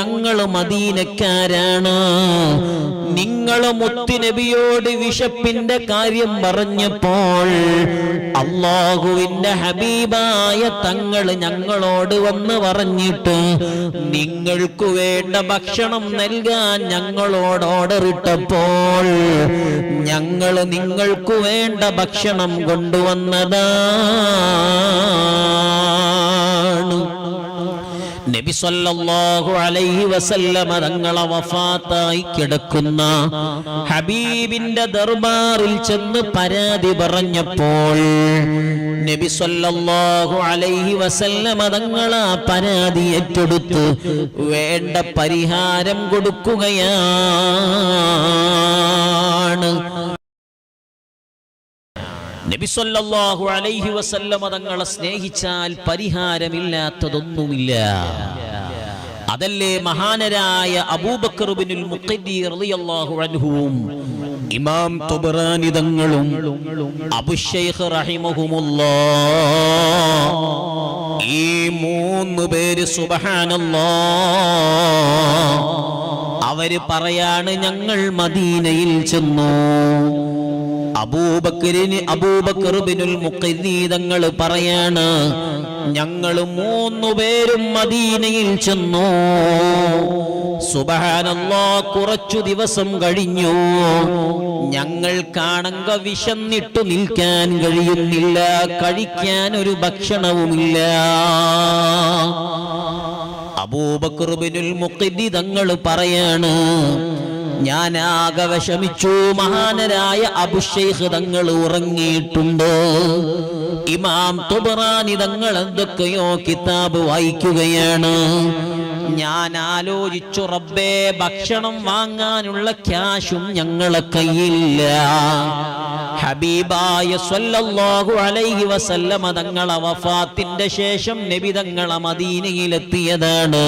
ഞങ്ങൾ മദീനക്കാരാണ്. നിങ്ങൾ മുത്തുനബിയോട് വിശപ്പിന്റെ കാര്യം പറഞ്ഞപ്പോൾ അല്ലാഹുവിന്റെ ഹബീബായ തങ്ങൾ ഞങ്ങളോട് വന്ന് പറഞ്ഞിട്ട് നിങ്ങൾക്ക് വേണ്ട ഭക്ഷണം നൽകാൻ ഞങ്ങളോട് ഓർഡർ ഇട്ടപ്പോൾ ഞങ്ങൾ നിങ്ങൾക്ക് വേണ്ട ഭക്ഷണം കൊണ്ടുവന്നതാണ്. നബി സല്ലല്ലാഹു അലൈഹി വസല്ലമ തങ്ങളെ വഫാത്തായി കിടക്കുന്ന ഹബീബിന്റെ ദർബാറിൽ ചെന്ന് പരാതി പറഞ്ഞപ്പോൾ നബി സല്ലല്ലാഹു അലൈഹി വസല്ലമ തങ്ങളെ പരാതി ഏറ്റെടുത്ത് വേണ്ട പരിഹാരം കൊടുക്കുകയാണ്. നബി സല്ലല്ലാഹു അലൈഹി വസല്ലമ തങ്ങളെ സ്നേഹിച്ചാൽ പരിഹാരമില്ലാത്തതൊന്നുമില്ല. അതല്ലേ മഹാനരായ അബൂബക്കർ ഇബ്നുൽ മുഖദ്ദി റളിയല്ലാഹു അൻഹുവും ഇമാം തുബറാനി തങ്ങളും അബുശൈഖ് റഹിമഹുമുല്ലാഹ് ഈ മൂന്ന് പേര് സുബ്ഹാനല്ലാഹ് അവര് പറയാണ്, ഞങ്ങൾ മദീനയിൽ ചെന്നു. അബൂബക്കർ ഇബ്നുൽ മുഖദ്ദി തങ്ങൾ പറയാണ്, ഞങ്ങൾ മൂന്ന് പേരും മദീനയിൽ ചെന്നു. സുബ്ഹാനല്ലാഹ്, കുറച്ചു ദിവസം കഴിഞ്ഞു. ഞങ്ങൾക്കാണെങ്കിൽ വിശന്നിട്ട് നിൽക്കാൻ കഴിയുന്നില്ല, കഴിക്കാൻ ഒരു ഭക്ഷണവുമില്ല. അബൂബക്കർ ഇബ്നുൽ മുഖദ്ദി തങ്ങൾ പറയാണ്, ഞാൻ ആകെ വിഷമിച്ചു. മഹാനരായ അബുശൈഖ് തങ്ങൾ ഉറങ്ങിയിട്ടുണ്ട്. ഇമാം തുബറാനി തങ്ങൾ എന്തൊക്കെയോ കിതാബ് വായിക്കുകയാണ്. ഞാൻ ആലോചിച്ചു, റബ്ബേ, ഭക്ഷണം വാങ്ങാനുള്ള ക്യാഷും ഞങ്ങളെ കയ്യില്ല. ഹബീബായ സ്വല്ലല്ലാഹു അലൈഹി വസല്ലമ തങ്ങളെ വഫാത്തിന്റെ ശേഷം നബി തങ്ങളെ മദീനയിലെത്തിയതാണ്.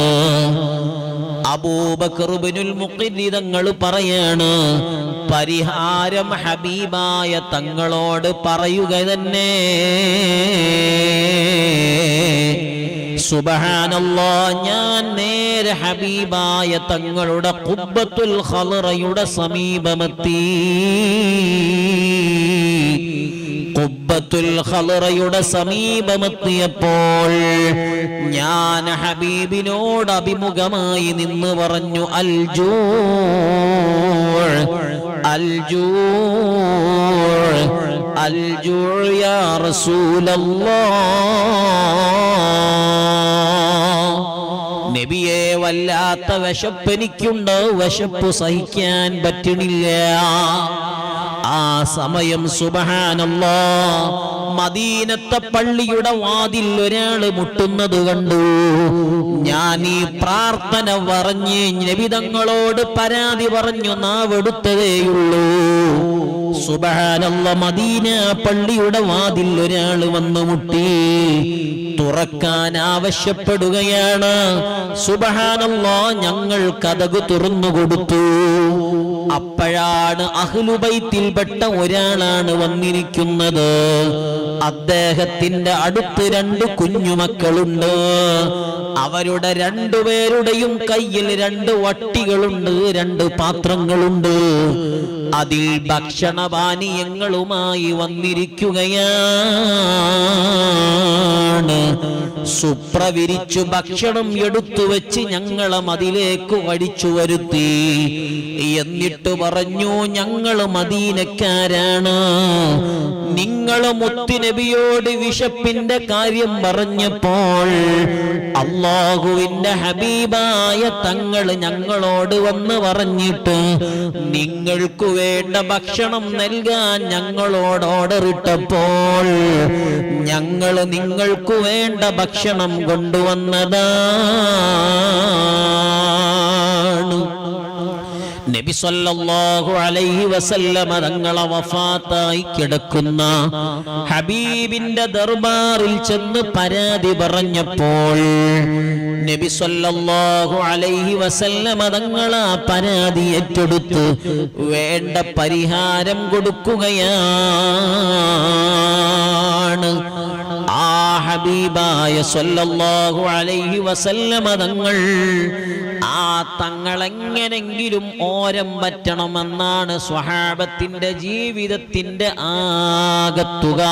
അബൂബക്കർ ഇബ്നുൽ മുഖദ്ദി തങ്ങൾ പറയാണ്, പരിഹാരം ഹബീബായ തങ്ങളോട് പറയുക തന്നെ. സുബ്ഹാനല്ലാഹ്, ഞാൻ നേരെ ഹബീബായ തങ്ങളുടെ ഖുബ്ബത്തുൽ ഖളറയുടെ സമീപമെത്തി. ഖുബ്ബത്തുൽ ഖളറയുടെ സമീപമെത്തിയപ്പോൾ ഞാൻ ഹബീബിനോട് അഭിമുഖമായി നിന്ന് പറഞ്ഞു, അൽജൂ അൽജൂ അൽജൂ യാ റസൂലല്ലാഹ്. നബിയെ, വല്ലാത്ത വിശപ്പ് എനിക്കുണ്ട്, വിശപ്പ് സഹിക്കാൻ പറ്റണില്ല. ആ സമയം സുബ്ഹാനല്ലാഹ്, മദീനത്തെ പള്ളിയുടെ വാതിൽ ഒരാള് മുട്ടുന്നത് കണ്ടു. ഞാൻ ഈ പ്രാർത്ഥന പറഞ്ഞ് നബി തങ്ങളോട് പരാതി പറഞ്ഞു നാവെടുത്തതേയുള്ളൂ. സുബ്ഹാനല്ലാഹ്, മദീന പള്ളിയുടെ വാതിൽ ഒരാൾ വന്നു മുട്ടി. തുറക്കാൻ ആവശ്യപ്പെടുകയാണ്. സുബ്ഹാനല്ലാഹ്, ഞങ്ങൾ കതക് തുറന്നു കൊടുത്തു. അപ്പോഴാണ് അഹ്ലുബൈത്തിൽപ്പെട്ട ഒരാളാണ് വന്നിരിക്കുന്നത്. അദ്ദേഹത്തിന്റെ അടുത്ത് 2 കുഞ്ഞുമക്കളുണ്ട്. അവരുടെ രണ്ടുപേരുടെയും കയ്യിൽ 2 വട്ടികളുണ്ട്, 2 പാത്രങ്ങളുണ്ട്. അതിൽ ഭക്ഷണപാനീയങ്ങളുമായി വന്നിരിക്കുകയാണ്. സുപ്രവിരിച്ചു ഭക്ഷണം എടുത്തു വെച്ച് ഞങ്ങളെ മതിലേക്ക് വടിച്ചു വരുത്തി. എന്നിട്ട് പറഞ്ഞു, ഞങ്ങൾ മദീനക്കാരാണ്. നിങ്ങൾ മുത്തുനബിയോട് വിശപ്പിന്റെ കാര്യം പറഞ്ഞപ്പോൾ അല്ലാഹുവിന്റെ ഹബീബായ തങ്ങൾ ഞങ്ങളോട് വന്ന് പറഞ്ഞിട്ട് നിങ്ങൾക്ക് വേണ്ട ഭക്ഷണം നൽകാൻ ഞങ്ങളോട് ഓർഡർ ഇട്ടപ്പോൾ ഞങ്ങൾ നിങ്ങൾക്ക് വേണ്ട ഭക്ഷണം കൊണ്ടുവന്നതാണ്. നബി സല്ലല്ലാഹു അലൈഹി വസല്ലമ തങ്ങളെ വഫാത്തായി കിടക്കുന്ന ഹബീബിന്റെ ദർബാറിൽ ചെന്ന് പരാതി പറഞ്ഞപ്പോൾ നബി സല്ലല്ലാഹു അലൈഹി വസല്ലമ തങ്ങളെ പരാതി ഏറ്റെടുത്ത് വേണ്ട പരിഹാരം കൊടുക്കുകയാണ്. ആ ഹബീബായ സല്ലല്ലാഹു അലൈഹി വസല്ലമ തങ്ങൾ ആ തങ്ങളെങ്ങനെങ്കിലും ഓരം പറ്റണമെന്നാണ് സ്വഹാബത്തിന്റെ ജീവിതത്തിന്റെ ആകത്തുക.